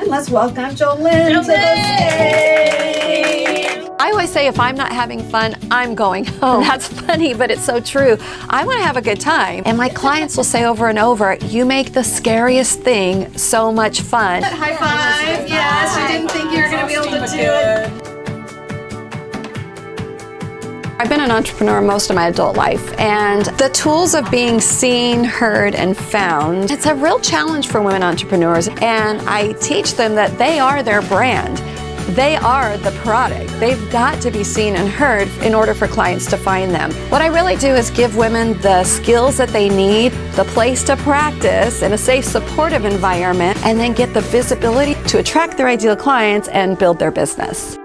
let's welcome Jolynn to the stage. I always say if I'm not having fun, I'm going home. That's funny, but it's so true. I want to have a good time. And my clients will say over and over, you make the scariest thing so much fun. High five. Yes, you didn't think you were going to be able to do it. I've been an entrepreneur most of my adult life, and the tools of being seen, heard, and found, it's a real challenge for women entrepreneurs, and I teach them that they are their brand. They are the product. They've got to be seen and heard in order for clients to find them. What I really do is give women the skills that they need, the place to practice in a safe, supportive environment, and then get the visibility to attract their ideal clients and build their business.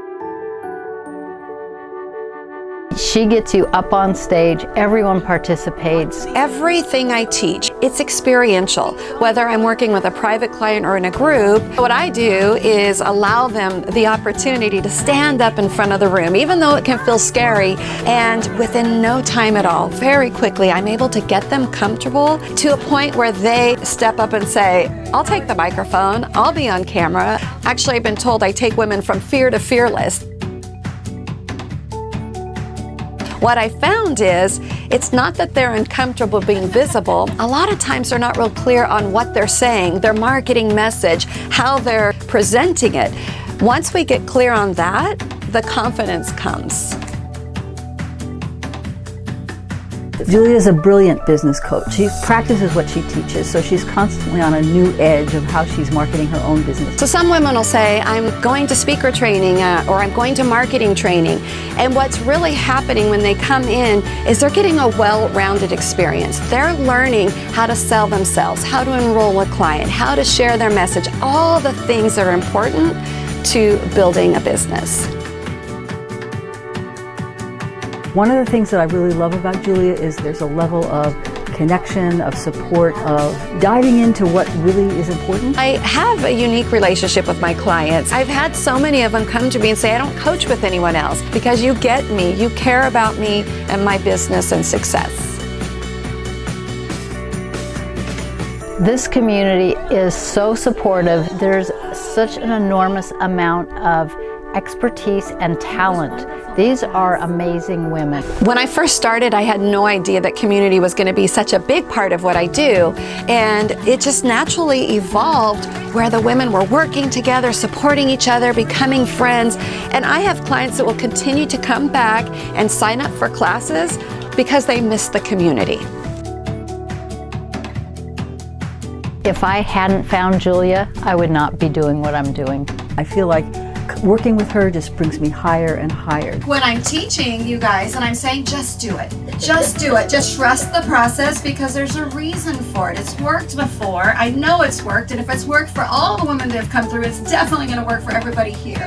She gets you up on stage, everyone participates. Everything I teach, it's experiential. Whether I'm working with a private client or in a group, what I do is allow them the opportunity to stand up in front of the room, even though it can feel scary, and within no time at all, very quickly, I'm able to get them comfortable to a point where they step up and say, I'll take the microphone, I'll be on camera. Actually, I've been told I take women from fear to fearless. What I found is, it's not that they're uncomfortable being visible. A lot of times they're not real clear on what they're saying, their marketing message, how they're presenting it. Once we get clear on that, the confidence comes. Julia is a brilliant business coach. She practices what she teaches, so she's constantly on a new edge of how she's marketing her own business. So some women will say, I'm going to speaker training or I'm going to marketing training. And what's really happening when they come in is they're getting a well-rounded experience. They're learning how to sell themselves, how to enroll a client, how to share their message, all the things that are important to building a business. One of the things that I really love about Julia is there's a level of connection, of support, of diving into what really is important. I have a unique relationship with my clients. I've had so many of them come to me and say, I don't coach with anyone else because you get me, you care about me and my business and success. This community is so supportive. There's such an enormous amount of expertise and talent. These are amazing women. When I first started, I had no idea that community was going to be such a big part of what I do, and it just naturally evolved where the women were working together, supporting each other, becoming friends, and I have clients that will continue to come back and sign up for classes because they miss the community. If I hadn't found Julia, I would not be doing what I'm doing. I feel like working with her just brings me higher and higher. When I'm teaching you guys and I'm saying just do it, just do it, just trust the process because there's a reason for it. It's worked before. I know it's worked, and if it's worked for all the women that have come through, it's definitely going to work for everybody here.